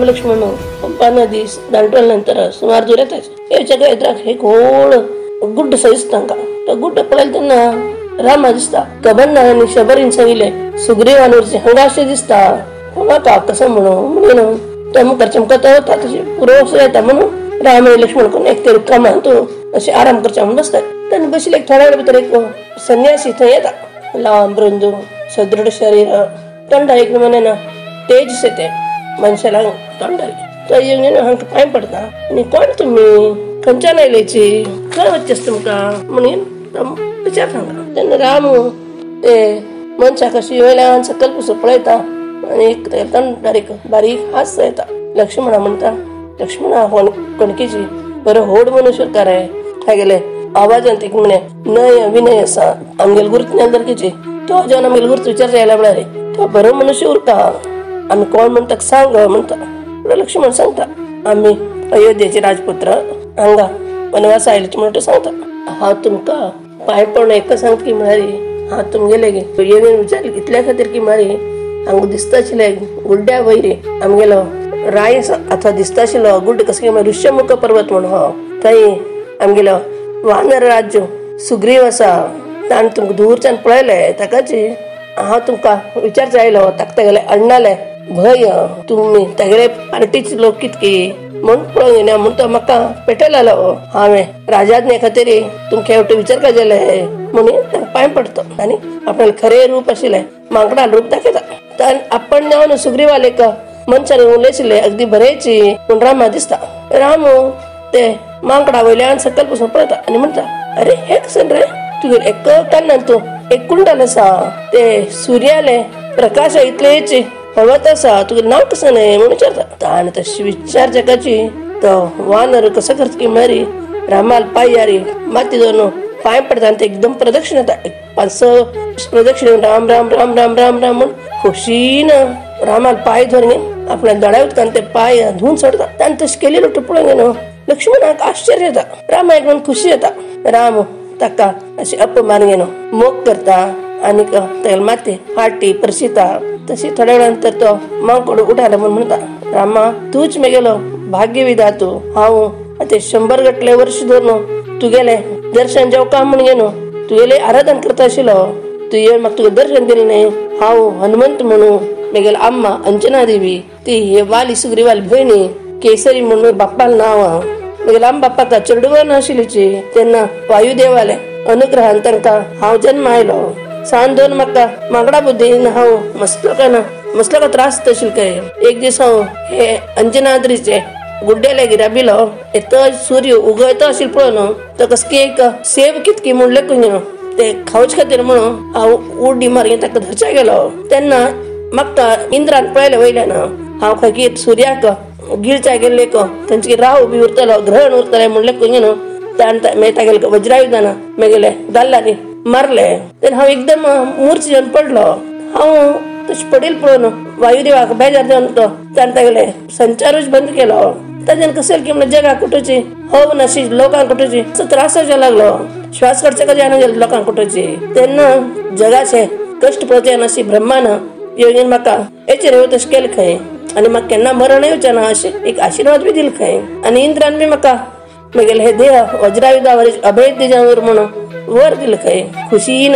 राम लक्ष्मण पंपा नदी दांटवल नंतर सुमार दूर येताचे हेच्या येत्राक एक व्हड गुड्ड सयस तांकां तो गुड्ड पळयले तेन्ना राम दिसता कबन्ना आनी शबरीन सांगिल्ले सुग्रीवानूरचे हांगा अशें दिसता हांगा कसं म्हणून तो मुखार चमकता होता तशी पुरो येता म्हणून राम आनी लक्ष्मण करून एक तरी कामान तूं अशें आराम करचे म्हणून बसता तेन्ना बशिल्ले थोड्या वेळ भितर एक संन्यासी थंय येता लांब रुंद सदृढ शरीर तोंडा एक नमुन्यान तेज ते मनशाला तोंडारी तो येवन हांकां पांय पडता आनी कोण तुमी खंयच्यान आयलेची खंय वचचेस तुमकां म्हणून विचार सांगता तेन्ना राम ते मनशाक अशी वयल्यान सकयल पसून पळयता आनी तोंडारीक बारीक हास्य येता लक्ष्मणा म्हणटा लक्ष्मणा कणकेची बरो व्हड मनुष्य रे काय गेले आवाजान एक म्हणे नय विनय आसा आमगेल गुरुत नेलदरकेची तो जेवण आमगेल गुरुत विचार जायला म्हणारे तो बरो मनुष्य उरता आमी कोण म्हणटा सांग म्हणटा लक्ष्मण सांगता आमी अयोध्येचे राजपुत्र हांगा वनवास आयलेचे म्हणून तो सांगता हांव तुमकां पांय पडून एक सांगता की म्हळ्यारी हांव तुमगेले येवन विचारले इतल्या खातीर की म्हळ्यारी हांगा दिसता आशिल्ले गुड्ड्या वयरी आमगेलो राय अथवा दिसता आशिल्लो गुड्ड कसो की ऋष्यमुख पर्वत म्हणून हो थंय आमगेलो वानर राज्य सुग्रीव आसा ताणें तुमकां दूरच्यान पळयले ताकाची हांव तुमकां विचारचो आयलो ताका तेगेले अण्णाले भय तुमी तेगेले पार्टीचे लोक कितकी म्हूण पळोवन येना म्हूण तो म्हाका पेटयलो हांवें राजाज्ञे खातीर तुमकां हेवटें विचारपाक गेले म्हणून ताका पांय पडतो आनी आपणालें खरें रूप आशिल्लें मांकडां रूप दाखयता ताणें आपण देंवन सुग्रीवाल एक मनशान उलयशिल्ले अगदी बरेची म्हूण रामा दिसता राम ते मांकडा वयल्यान सकयल पसून पळयता आनी म्हणटा अरे हे कसन रे तुगेले एक कान्नान तूं एक कुंडल आसा ते सुर्याले प्रकाश इतलेची पर्वत आसा तुगे नांव कसं न्हय म्हणून विचारता ताणें तशी विचार जगाची तो वानर कसो करता की म्हळ्यारी रामाल पांय यारी माती दवरून पांय पडता आनी ते एकदम प्रदक्षिण येता 5 प्रदक्षिण राम राम राम राम राम राम म्हूण खोशीन रामाल पांय धरून आपल्या दोळ्या उदकान ते पांय धुवन सोडता ताणें तशें केली लुटू पळोवन न्हू लक्ष्मणाक आश्चर्य येता रामा एक म्हणून खुशी येता राम ताका अशी अपमान घेवन मोग करता आनी तेल माती हाटी परसिता तशी थोड्या वेळानंतर तो मांकडो उठाला म्हणून म्हणता रामा तूच मेगेलो भाग्य विधातू हांव ते 100 गटले वर्ष धरून तुगेले दर्शन जेवका म्हणून घेनो तुगेले आराधन करता आशिल्लो तू येवन म्हाका तुगे दर्शन दिलें न्हय हांव हनुमंत म्हणून मेगेल अम्मा अंजना देवी ती वाली सुग्रीवाली भयणी केसरी म्हणून बाप्पाल नांव मेगेल आम बाप्पाक चेडूवर नाशिल्लीची तेन्ना वायुदेवाले अनुग्रहान तांकां हांव जन्म आयलो सांज दोन म्हाका मांकडा बुद्धीन हांव मसलो त्रास आशिल्लो काय एक दीस हांव हे अंजनाद्रीचे गुड्डेले गिराबिलो येतो सूर्य उगयतो आशिल्लो पळोवन तो कसकी एक सेव कितकी म्हूण लेखून ते खावचे खातीर म्हणून हांव उडी मारून ताका धरचे गेलो तेन्ना म्हाका इंद्रान पळयलें वयल्यान हांव खंय सुर्याक गिळच्या गेल्ले थंयची राव बी उरतलो ग्रहण उरतले म्हूण लेखून न्हू ताणें तागेले वज्रायुधान मेगेले दाल्लांनी मारले तेन्ना हांव एकदम मूर्छ जावन पडलो हांव तशें पडेल पळोवन वायुदेवाक बेजार जावन तो ताणें तागेले संचारूच बंद केलो ताजेन कशें की म्हणजे जगाक कुटुची हव नाशी लोकांक कुटुची त्रास जावंक लागलो श्वास काडचे कशें जायना गेलो लोकांक कुटुची तेन्ना जगाचे कश्ट पळोवचे नाशी ब्रह्मान येवन म्हाका हेचेर तशें केलें खंय आनी म्हाका केन्ना मरण येवचें ना अशें एक आशिर्वाद बी दिलो खंय आनी इंद्रान बी म्हाका म्हगेले हे देह वज्रायुधावर अभय तेजावर म्हणून वर दिलं खंय खुशीन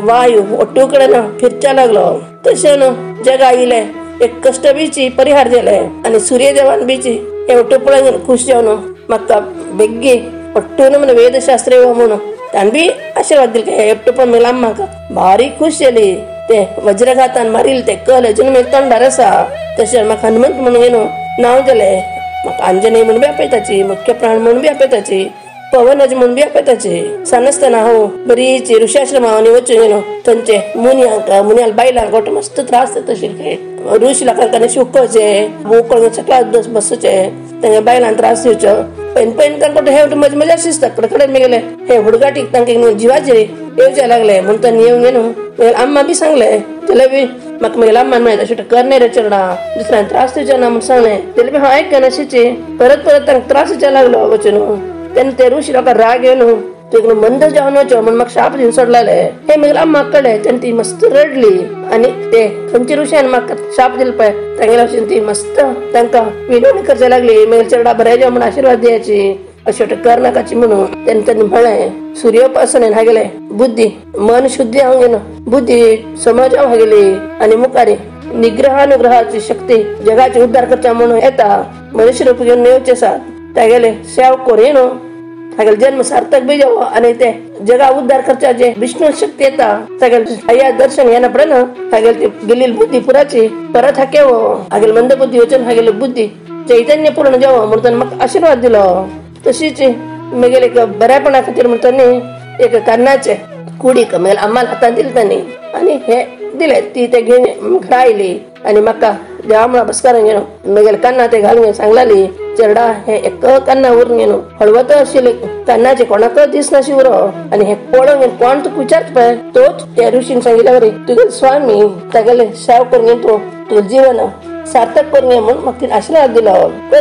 वायू ओट्टू कडेन फिरच्या लागलो तशें जगा आयले एक कश्ट बीची परिहार जाले आनी सूर्यदेवान बीची हे ओट्टू पळोवन खुश जावन म्हाका बेग्गी ओट्टून म्हण वेदशास्त्र म्हणून ताणें बी आशिर्वाद दिलो खंय एकटो पण मेला म्हाका भारी खुश जाली ते वज्रघातान मारिल ते कल अजून एक तोंडार आसा तशें म्हाका हनुमंत म्हणून घेवन नांव जालें म्हाका अंजनी म्हणून बी आपयताची मुख्य प्राण म्हणून बी आपयताची पवनज म्हणून बी आपयताची सानासतना हांव बरीची ऋषाश्रमांनी वचून गेलो थंयचे मुन्याल बायलांक गोट मस्त त्रास जाता आशिल्ले ऋषी लोकांक शिवपाचे उकळून सकला बसचे तांच्या बायलांक त्रास दिवचो पयन तांकां हे मजा मजा शिसता कडेन मेगेले हे हुडगाटीक तांकां जिवाचेर येवचे लागले म्हणून तांणी येवन घेवन आम्मा बी सांगले जाल्यार बी म्हाका मेगेले आम्मान मेळटा अशें करणे रे चेडा दुसऱ्यांक त्रास दिवचे ना म्हूण सांगलें जाल्यार बी हांव आयकना अशीची परत तांकां त्रास दिवचे लागलो वचून तेन्ना ते ऋषी लोकांक राग येवन तू मंद जावन वचो म्हण म्हाका शाप दिवन सोडलाले. हे मागीर आम्मा कळ्ळें तेन्ना ती मस्त रडली आनी ते खंयच्या ऋषीन म्हाका शाप दिलो पळय तांगेल्या वचून ती मस्त तांकां विनवणी करची लागली. मागीर चेडा बरें जावं म्हण आशिर्वाद दियाची अशें कर नाकाची म्हणून तेन्ना म्हळें सूर्योपासनेन हागेले बुद्धी मन शुद्धी हांव घेवन बुद्धी समाज हांव हागेली आनी मुखारी निग्रहानुग्रहाची शक्ती जगाचे उद्धार करचा म्हणून येता मनुष्य रूप घेवन येवचे आसा. तागेले सेव कोर न्हू तागेले जन्म सार्थक बी जावो आनी ते जगा उद्धार करचा जे विष्णू शक्ती येता तागेले हया दर्शन येना पडना तागेले ती गेलेली बुद्धी पुराची परत हाकेवो हागेले मंद बुद्धी वचून हागेली बुद्धी चैतन्य पूर्ण जावो म्हणून म्हाका आशिर्वाद दिलो. तशीच मागेले एक बऱ्यापणा खातीर म्हणटनी एक कान्नाचे कुडीक मागीर आम्हाला हातान दिली तांणी आनी हे दिले ती ते घेवन घरा आयली आनी म्हाका देवा म्हणा बसकारान घेवन मागेले कान्ना ते घालून सांगलाली चेडा हे एक कान्ना उरून घेवन हळवत आशिल्ले कान्नाचे कोणाक दिसनाशी उरो आनी हे पळोवन घेवन कोण तुका विचारता पळय तोच त्या ऋषीन सांगितले बरी तुगेले स्वामी तागेले सेव करून घेवन तूं तुगेलें जीवन सार्थक करून घे म्हणून म्हाका आशिर्वाद दिलो.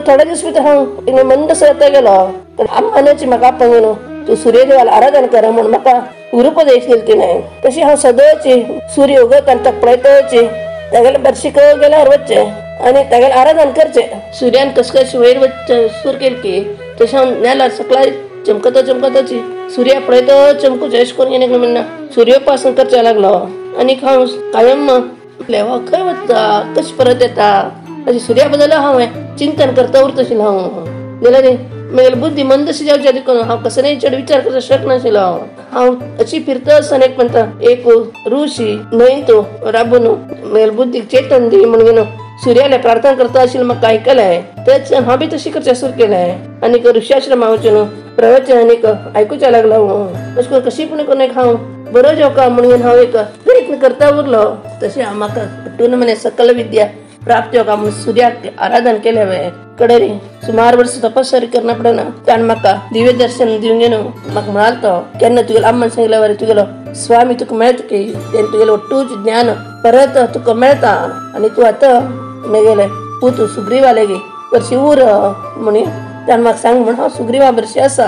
थोडे दीस भितर हांव मंद सवता गेलो पण आम्मानाची म्हाका आपान घेवन तूं सूर्यदेवाला आराधना कर म्हणून म्हाका उपदेश दिलो तिणें. तशी हांव सदांची सूर्य उगत आनी ताका पळयताची तागेले बर्शीक गेल्यार वचचें आनी तागेले आराधना करचें. सूर्यान कशी कशी वयर वचचें सूर केली की तशें हांव नेल्यार सकाळी चमकताची सूर्या पळयता चमकूचें अशें करून म्हणना सूर्योपासन करचें लागलो. आनीक हांव कायम हो खंय वता कशी परत येता अशें सूर्या बद्दल हांव चिंतन करता उरतशिल्लो हांव. जाल्यार मागीर बुद्धी मंदशी जावच्या देखून हांव कसलेय चड विचार करपाक शकनाशिल्लो. हांव अशी फिरता आसतना एक म्हणटा एक ऋषी न्हंय तो राबून मागीर बुद्धीक चेतन दी म्हणून घेवन सूर्याले प्रार्थना करता आशिल्लें म्हाका आयकलें. तेच हांव बी तशी करचें सुरू केलें आनीक ऋषिआश्रमा वचून प्रवचन आनीक आयकुचें लागलो. अशें करून कशी पूण करून हांव बरो जावका म्हणून हांव एक प्रयत्न करता उरलो. तशें हांव म्हाका हटून म्हणे सकल विद्या प्राप्त जावका म्हणून सूर्याक आराधन केलें हांवें. कडेरी सुमार वर्स तपस्सरी करना पडना ताणें म्हाका दिव्य दर्शन दिवन घेवन म्हाका म्हणालो तो केन्ना तुगेलो आम्मान सांगले वरे तुगेलो स्वामी तुका मेळटा की तेन्ना तुगेलें ओट्टूच ज्ञान परत तुका मेळटा आनी तूं आतां मागेलें पुतू सुग्रीवा लेगी बरशी उर म्हणून ताणें म्हाका सांग म्हण हांव सुग्रीवा बरशी आसा.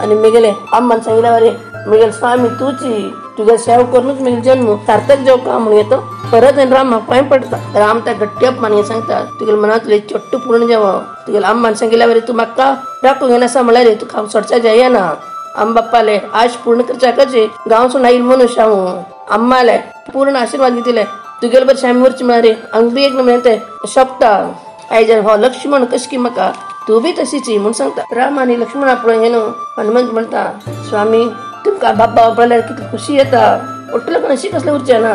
आनी मागेलें आम्मान सांगले वरे मागेले स्वामी तूची तुगे सेव करूनच मागीर जन्म सार्थक जावका म्हणून येतो परत राम म्हाका पांय पडटा. राम त्या गट्ट्याप मानून सांगता तुगेले मनांतले चोट्ट पूर्ण जावो. तुगेले आम्मान सांगिल्ल्या वरे तूं म्हाका राखूंक येना आसा म्हळ्यार तुका हांव सोडच्या जायना. आम बाप्पाले आश पूर्ण करच्या कशी गांवसून आयिल्लो मनुष्य हांव. आम्माले पूर्ण आशिर्वाद दिले तुगेले बरें आमी वरची म्हळ्यार हांगा बी एक म्हणटा शोभता आयज हो लक्ष्मण कशी की म्हाका तूं बी तशीची म्हूण सांगता. राम आनी लक्ष्मणा पळय हे न्हू हनुमंत म्हणटा स्वामी तुमकां बाप्पा पळयल्यार कितली खुशी येता ओट्टलो पण अशी कसलें उरचें ना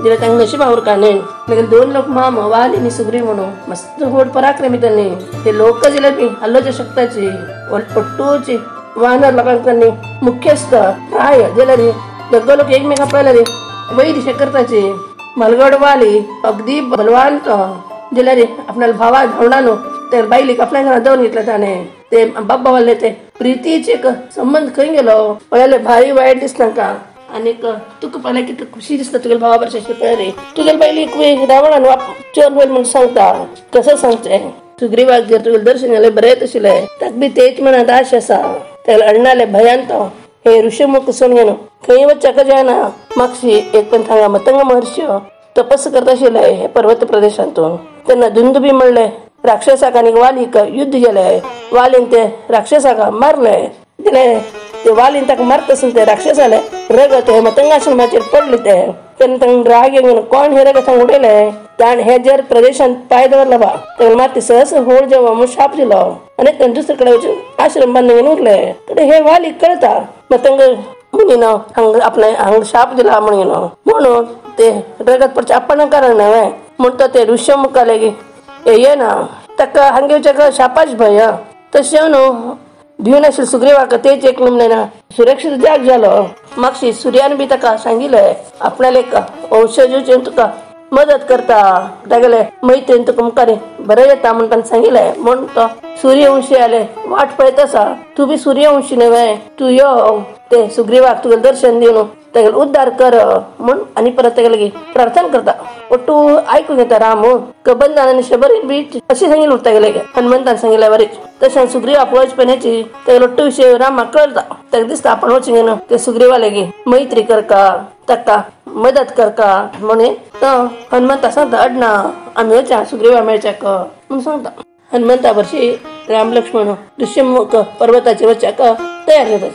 जाल्यार तांकां नशीब आवरका न्ही. मागीर 2 लोक माम वाली आनी सुग्रीव म्हणून मस्त व्हड पराक्रमी तांणी ते लोक जाल्यार बी हल्लोच्या शक्ताची ओट्टूची वानर लोकांक तांणी मुख्यस्त राय जाल्यार दोग लोक एकमेकां पळयल्यार वैर दिशा करताची. मलगड वाली अगदी बलवान तो जाल्यार आपणाले भावा धांवडा न्हू ते बायलीक आपल्या घरांत दवरून घेतले ताणें ते बाब्बा वाले ते प्रितीचे संबंध खंय गेलो पळयले भारी वायट दिसता तांकां. आनीक तुका पळयल्यार कितली खुशी दिसता तुगेले भावा बरशें पळय तुगेले बायलीक रावणान चोर वयर म्हूण सांगता कसं सांगचें. सुग्रीवाक जर तुगेलें दर्शन जालें बरें आशिल्लें ताका बी तेच मनांत आश आसा. तेगेले अण्णाले भयान तो हे ऋषमुख सोडून घेवन खंय वचच्या जायना. मागशी एक पण हांगा मतंग महर्षी तपस्स करता आशिल्ले हे पर्वत प्रदेशांतून तेन्ना दुंदुबी म्हणलें राक्षसाक आनी वालीक युद्ध केलें. वालीन ते राक्षसाक मारले जाल्यार ते वालीन ताका मारता आसतना ते राक्षसाले रगत हे मतंगाश्रमाचेर पडले तेन्ना तांकां राग येवन कोण हे रगत हांगा उडयलें ताणें हे जर प्रदेशांत पांय दवरला बा ताका मात सहज होळ जेवो म्हूण शाप दिलो आनी ताणें दुसरे कडेन वचून आश्रम बांदून घेवन उरले. हे वालीक कळटा मतंग म्हणून हांगा आपणे हांगा शाप दिला म्हणून ते रगत पडचे आपण कारण न्हय म्हूण तो ते ऋषमुखा लेगीत येना ताका हांगा येवच्या शापाच भंय. तशें न्हू भिवन आशिल्लो सुग्रीवाक तेच एक नमूने सुरक्षीत जाग जालो. मागशी सूर्यान बी ताका सांगिल्लें आपणाले एक वंशज तुका मदत करता तागेले मैत्रीन तुका मुखार बरें येता म्हूण ताणें सांगिल्लें. म्हूण तो सूर्यवंशी आले वाट पळयत आसा तूं बी सूर्यवंशी न्हय तूं यो ते सुग्रीवाक तुगेलें दर्शन दिवन तेगेलो उद्धार कर म्हूण आनी परत तेगे लागीं प्रार्थना करता. ओट्टू आयकून घेता राम कबंदान आनी शबरीन बी अशें सांगिल्लें उरता तेगे हनुमंतान सांगिल्लें बरें तशें सुग्रीवा पळोवचे पेण्याची तेगेलो ओट्टू विशय रामाक कळटा. ताका दिसता आपण वचून ते सुग्रीवाले गे मैत्री करका ताका मदत करका म्हणून तो हनुमंता सांगता अडना आमी वचा सुग्रीवा मेळच्याक म्हणून सांगता. हनुमंता वर्षी राम लक्ष्मण ऋषिमुख पर्वताचेर वचच्याक तयार जाता.